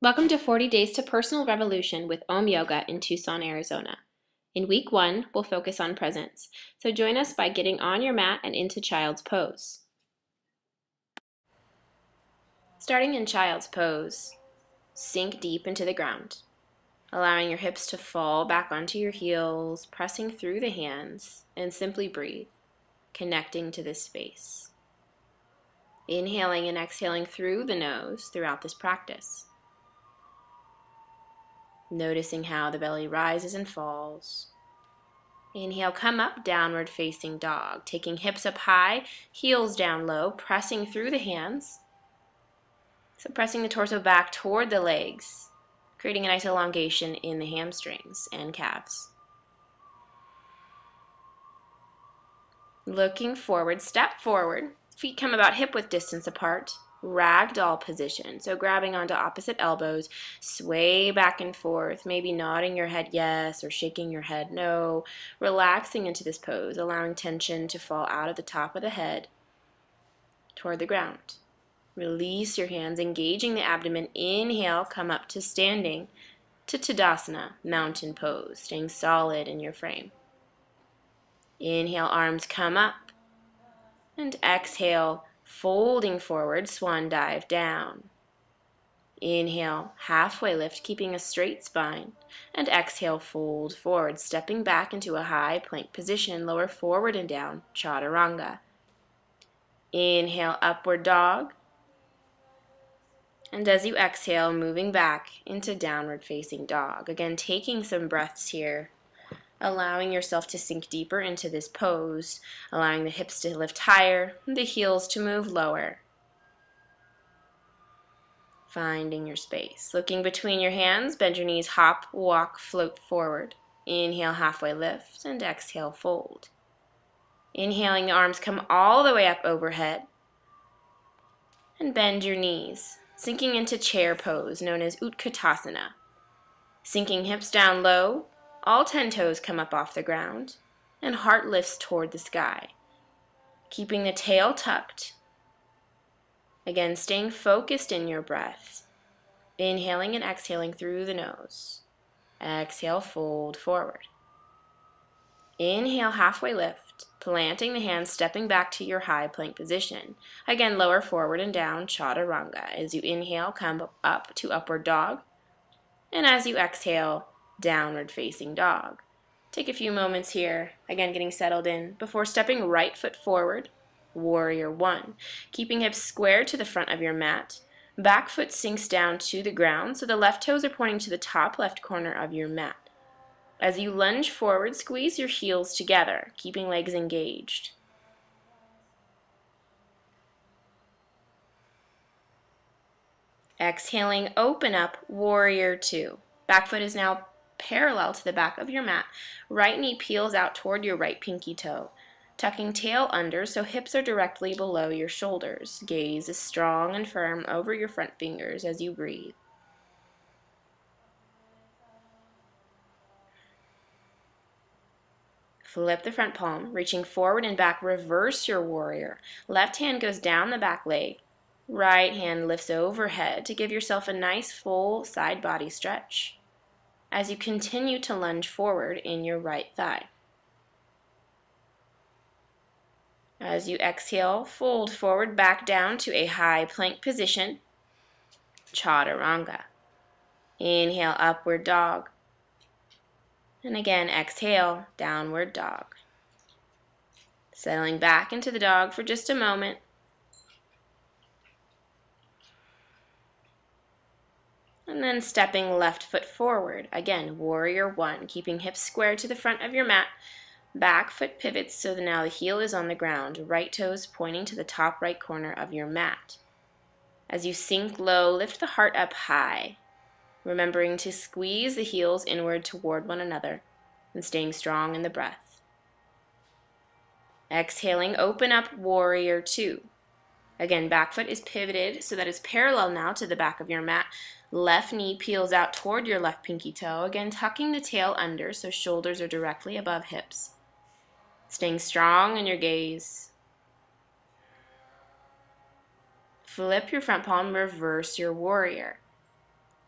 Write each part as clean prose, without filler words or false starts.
Welcome to 40 Days to Personal Revolution with Om Yoga in Tucson, Arizona. In week 1, we'll focus on presence, so join us by getting on your mat and into child's pose. Starting in child's pose, sink deep into the ground, allowing your hips to fall back onto your heels, pressing through the hands, and simply breathe, connecting to this space. Inhaling and exhaling through the nose throughout this practice. Noticing how the belly rises and falls. Inhale, come up, downward facing dog. Taking hips up high, heels down low, pressing through the hands. So pressing the torso back toward the legs, creating a nice elongation in the hamstrings and calves. Looking forward, step forward. Feet come about hip-width distance apart. Ragdoll position, so grabbing onto opposite elbows, sway back and forth, maybe nodding your head yes or shaking your head no, relaxing into this pose, allowing tension to fall out of the top of the head toward the ground. Release your hands, engaging the abdomen. Inhale, come up to standing to Tadasana, mountain pose, staying solid in your frame. Inhale, arms come up, and exhale, folding forward, swan dive down. Inhale, halfway lift, keeping a straight spine. And exhale, fold forward, stepping back into a high plank position, lower forward and down, chaturanga. Inhale, upward dog. And as you exhale, moving back into downward facing dog. Again, taking some breaths here, allowing yourself to sink deeper into this pose, allowing the hips to lift higher, the heels to move lower. Finding your space. Looking between your hands, bend your knees, hop, walk, float forward. Inhale, halfway lift, and exhale, fold. Inhaling, the arms come all the way up overhead. And bend your knees, sinking into chair pose, known as Utkatasana. Sinking hips down low, all 10 toes come up off the ground, and heart lifts toward the sky. Keeping the tail tucked. Again, staying focused in your breath. Inhaling and exhaling through the nose. Exhale, fold forward. Inhale, halfway lift, planting the hands, stepping back to your high plank position. Again, lower forward and down, chaturanga. As you inhale, come up to upward dog. And as you exhale, downward facing dog. Take a few moments here, again getting settled in, before stepping right foot forward, warrior one. Keeping hips square to the front of your mat. Back foot sinks down to the ground, so the left toes are pointing to the top left corner of your mat. As you lunge forward, squeeze your heels together, keeping legs engaged. Exhaling, open up, warrior two. Back foot is now parallel to the back of your mat. Right knee peels out toward your right pinky toe. Tucking tail under so hips are directly below your shoulders. Gaze is strong and firm over your front fingers as you breathe. Flip the front palm, reaching forward and back, reverse your warrior. Left hand goes down the back leg. Right hand lifts overhead to give yourself a nice full side body stretch as you continue to lunge forward in your right thigh. As you exhale, fold forward back down to a high plank position, chaturanga. Inhale, upward dog. And again, exhale, downward dog. Settling back into the dog for just a moment. And then stepping left foot forward. Again, warrior one, keeping hips square to the front of your mat. Back foot pivots so that now the heel is on the ground, right toes pointing to the top right corner of your mat. As you sink low, lift the heart up high, remembering to squeeze the heels inward toward one another and staying strong in the breath. Exhaling, open up, warrior two. Again, back foot is pivoted so that it's parallel now to the back of your mat. Left knee peels out toward your left pinky toe. Again, tucking the tail under so shoulders are directly above hips. Staying strong in your gaze. Flip your front palm, reverse your warrior.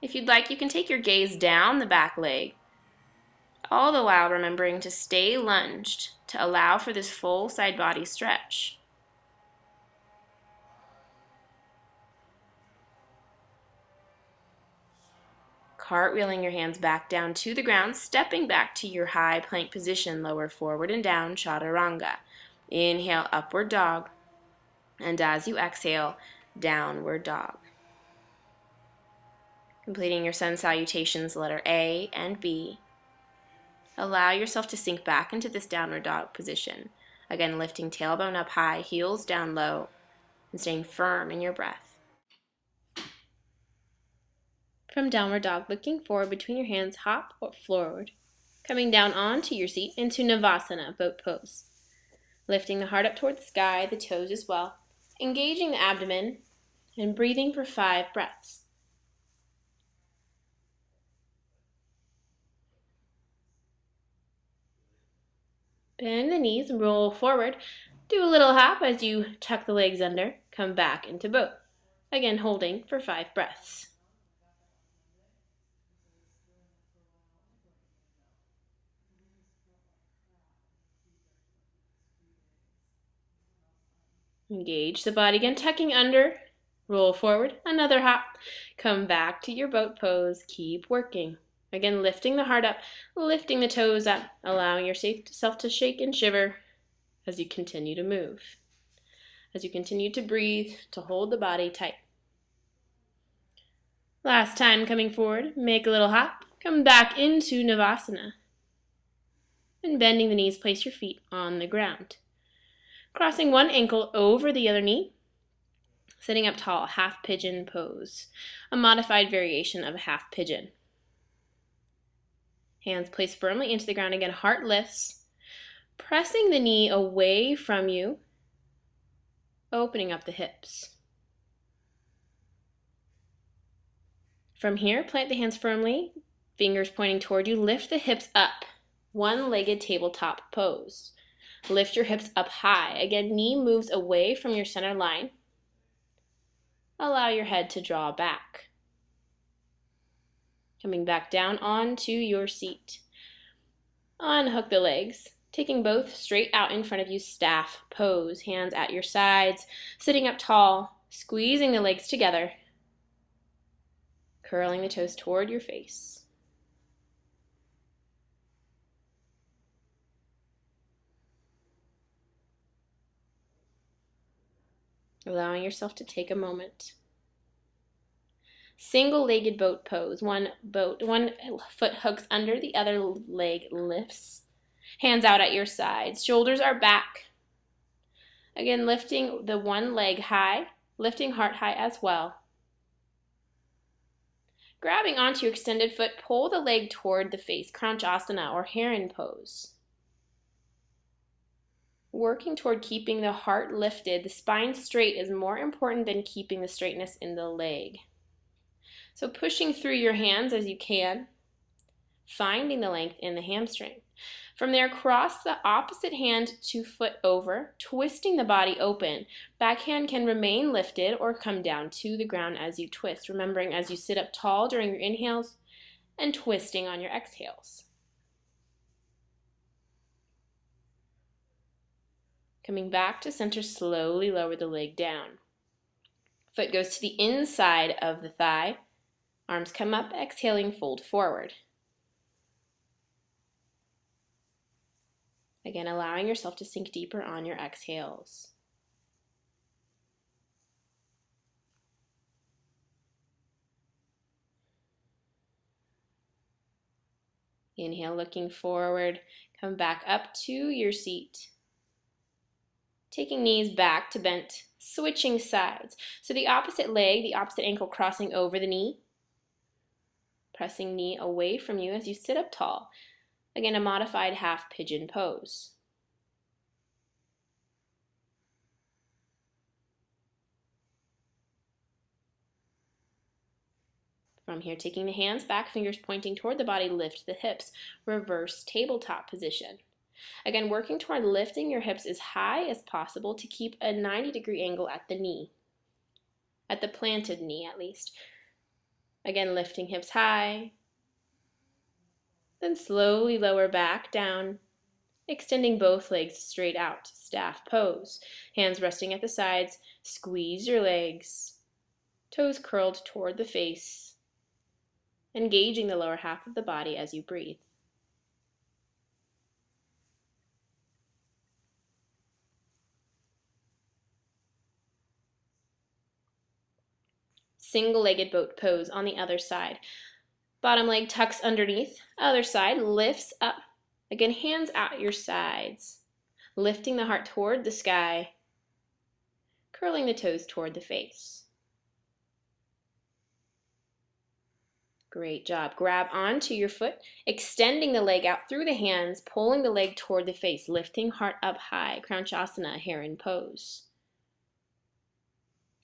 If you'd like, you can take your gaze down the back leg, all the while remembering to stay lunged to allow for this full side body stretch. Cartwheeling your hands back down to the ground, stepping back to your high plank position, lower forward and down, chaturanga. Inhale, upward dog, and as you exhale, downward dog. Completing your sun salutations, letter A and B. Allow yourself to sink back into this downward dog position. Again, lifting tailbone up high, heels down low, and staying firm in your breath. From downward dog, looking forward between your hands, hop or forward. Coming down onto your seat into Savasana, boat pose. Lifting the heart up toward the sky, the toes as well. Engaging the abdomen and breathing for 5 breaths. Bend the knees and roll forward. Do a little hop as you tuck the legs under. Come back into boat. Again, holding for 5 breaths. Engage the body again, tucking under. Roll forward, another hop. Come back to your boat pose. Keep working. Again, lifting the heart up, lifting the toes up, allowing yourself to shake and shiver as you continue to move. As you continue to breathe, to hold the body tight. Last time coming forward, make a little hop. Come back into Navasana. And bending the knees, place your feet on the ground. Crossing one ankle over the other knee. Sitting up tall, half pigeon pose. A modified variation of a half pigeon. Hands placed firmly into the ground. Again, heart lifts. Pressing the knee away from you. Opening up the hips. From here, plant the hands firmly. Fingers pointing toward you. Lift the hips up. One-legged tabletop pose. Lift your hips up high. Again, knee moves away from your center line. Allow your head to draw back. Coming back down onto your seat. Unhook the legs. Taking both straight out in front of you, staff pose. Hands at your sides. Sitting up tall. Squeezing the legs together. Curling the toes toward your face. Allowing yourself to take a moment. Single-legged boat pose. One foot hooks under, the other leg lifts. Hands out at your sides. Shoulders are back. Again, lifting the one leg high, lifting heart high as well. Grabbing onto your extended foot, pull the leg toward the face, Asana or heron pose. Working toward keeping the heart lifted. The spine straight is more important than keeping the straightness in the leg. So pushing through your hands as you can, finding the length in the hamstring. From there, cross the opposite hand to foot over, twisting the body open. Back hand can remain lifted or come down to the ground as you twist, remembering as you sit up tall during your inhales and twisting on your exhales. Coming back to center, slowly lower the leg down. Foot goes to the inside of the thigh. Arms come up, exhaling, fold forward. Again, allowing yourself to sink deeper on your exhales. Inhale, looking forward. Come back up to your seat. Taking knees back to bent, switching sides. So the opposite leg, the opposite ankle crossing over the knee. Pressing knee away from you as you sit up tall. Again, a modified half pigeon pose. From here, taking the hands back, fingers pointing toward the body, lift the hips. Reverse tabletop position. Again, working toward lifting your hips as high as possible to keep a 90-degree angle at the knee. At the planted knee, at least. Again, lifting hips high. Then slowly lower back down, extending both legs straight out, staff pose. Hands resting at the sides, squeeze your legs, toes curled toward the face, engaging the lower half of the body as you breathe. Single-legged boat pose on the other side. Bottom leg tucks underneath, other side lifts up. Again, hands at your sides, lifting the heart toward the sky, curling the toes toward the face. Great job. Grab onto your foot, extending the leg out through the hands, pulling the leg toward the face, lifting heart up high, Kranchasana, heron pose.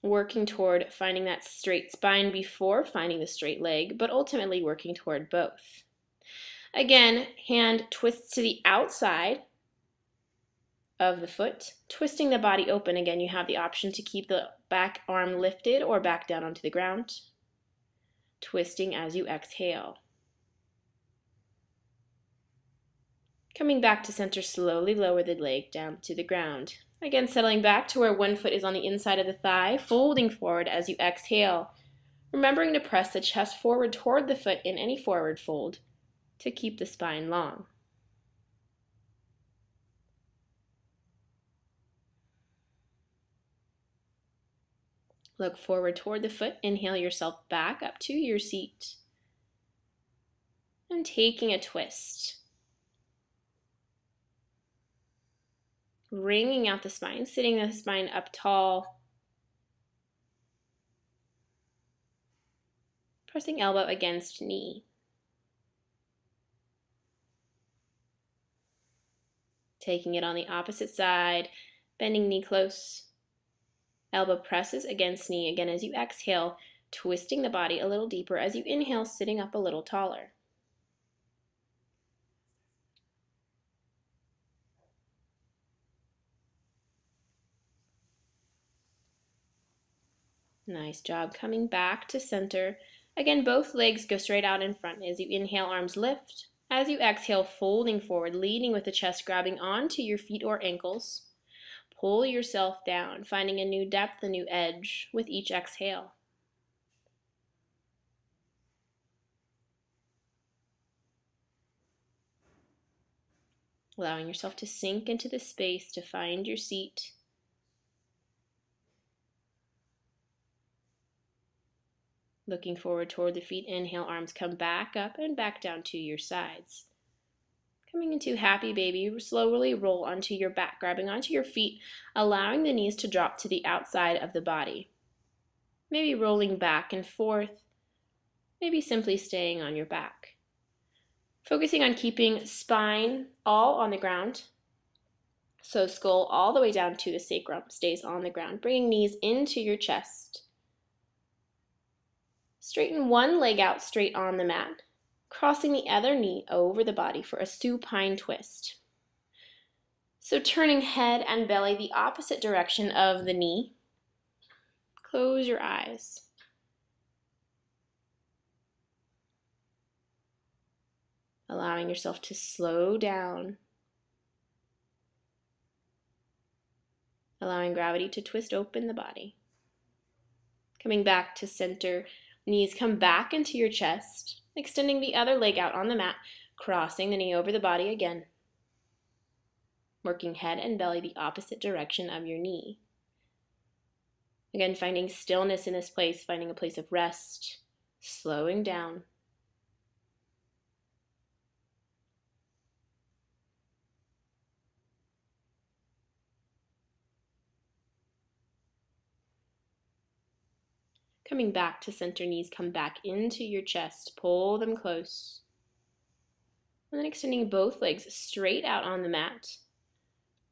Working toward finding that straight spine before finding the straight leg, but ultimately working toward both. Again, hand twists to the outside of the foot, twisting the body open. Again, you have the option to keep the back arm lifted or back down onto the ground. Twisting as you exhale. Coming back to center, slowly lower the leg down to the ground. Again, settling back to where one foot is on the inside of the thigh, folding forward as you exhale. Remembering to press the chest forward toward the foot in any forward fold to keep the spine long. Look forward toward the foot. Inhale yourself back up to your seat. And taking a twist. Wringing out the spine, sitting the spine up tall. Pressing elbow against knee. Taking it on the opposite side, bending knee close. Elbow presses against knee again as you exhale, twisting the body a little deeper as you inhale, sitting up a little taller. Nice job. Coming back to center. Again, both legs go straight out in front. As you inhale, arms lift. As you exhale, folding forward, leading with the chest, grabbing onto your feet or ankles. Pull yourself down, finding a new depth, a new edge with each exhale. Allowing yourself to sink into the space to find your seat. Looking forward toward the feet, inhale, arms come back up and back down to your sides. Coming into happy baby, slowly roll onto your back, grabbing onto your feet, allowing the knees to drop to the outside of the body. Maybe rolling back and forth, maybe simply staying on your back. Focusing on keeping spine all on the ground, so skull all the way down to the sacrum stays on the ground, bringing knees into your chest. Straighten one leg out straight on the mat, crossing the other knee over the body for a supine twist. So turning head and belly the opposite direction of the knee. Close your eyes. Allowing yourself to slow down. Allowing gravity to twist open the body. Coming back to center, knees come back into your chest, extending the other leg out on the mat, crossing the knee over the body again. Working head and belly the opposite direction of your knee. Again, finding stillness in this place, finding a place of rest, slowing down. Coming back to center, knees come back into your chest, pull them close. And then extending both legs straight out on the mat.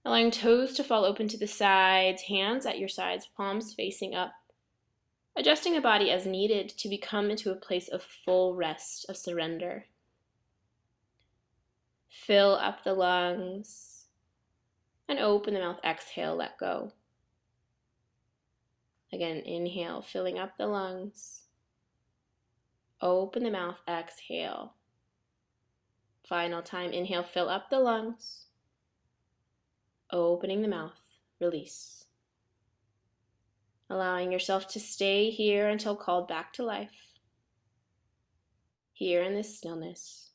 Allowing toes to fall open to the sides, hands at your sides, palms facing up. Adjusting the body as needed to become into a place of full rest, of surrender. Fill up the lungs and open the mouth. Exhale, let go. Again, inhale, filling up the lungs. Open the mouth, exhale. Final time, inhale, fill up the lungs. Opening the mouth, release. Allowing yourself to stay here until called back to life. Here in this stillness.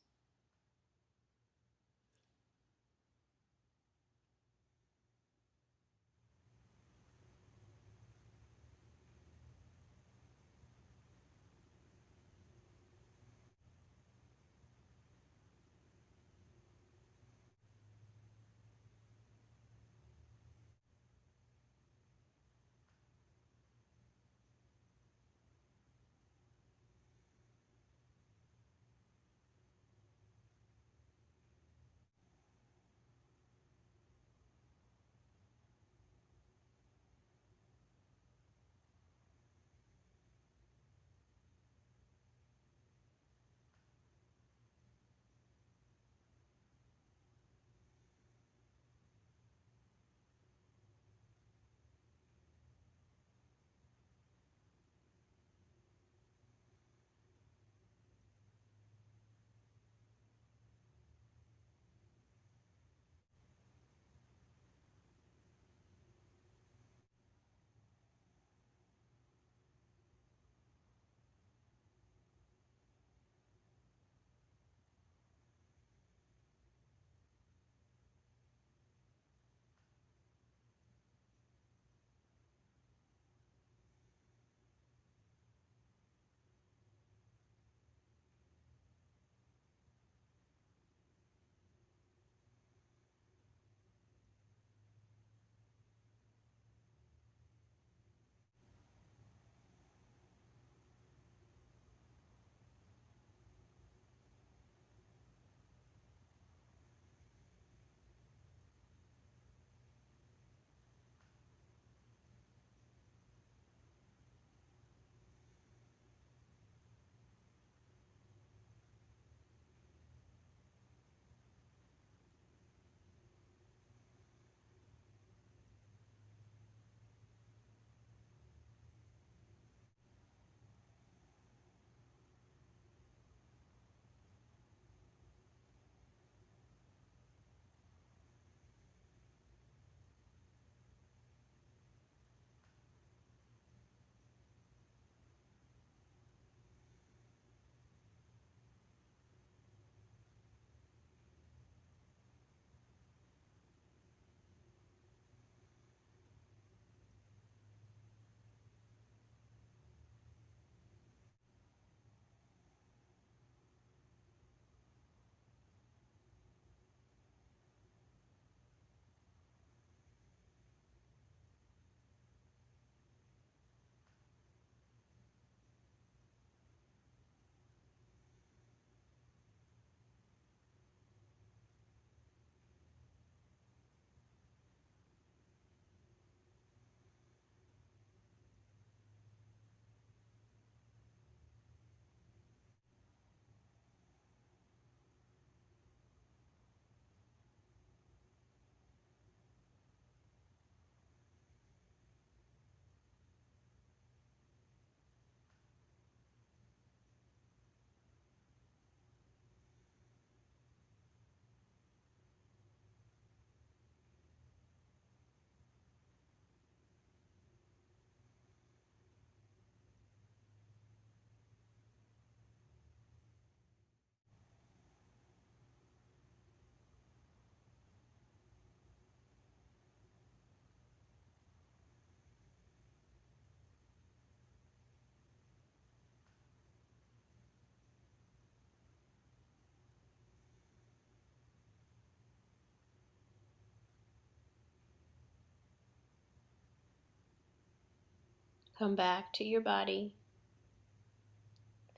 Come back to your body,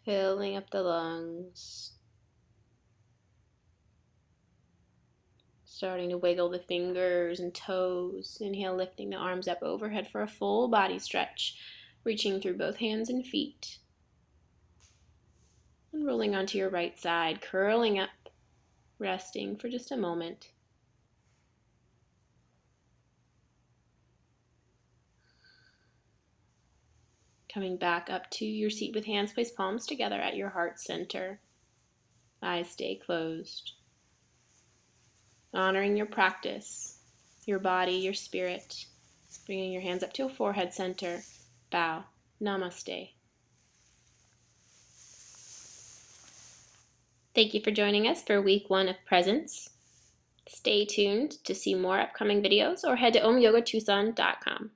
filling up the lungs, starting to wiggle the fingers and toes. Inhale, lifting the arms up overhead for a full body stretch, reaching through both hands and feet. And rolling onto your right side, curling up, resting for just a moment. Coming back up to your seat with hands placed palms together at your heart center. Eyes stay closed. Honoring your practice, your body, your spirit. Bringing your hands up to a forehead center. Bow. Namaste. Thank you for joining us for week 1 of Presence. Stay tuned to see more upcoming videos or head to omyogatucson.com.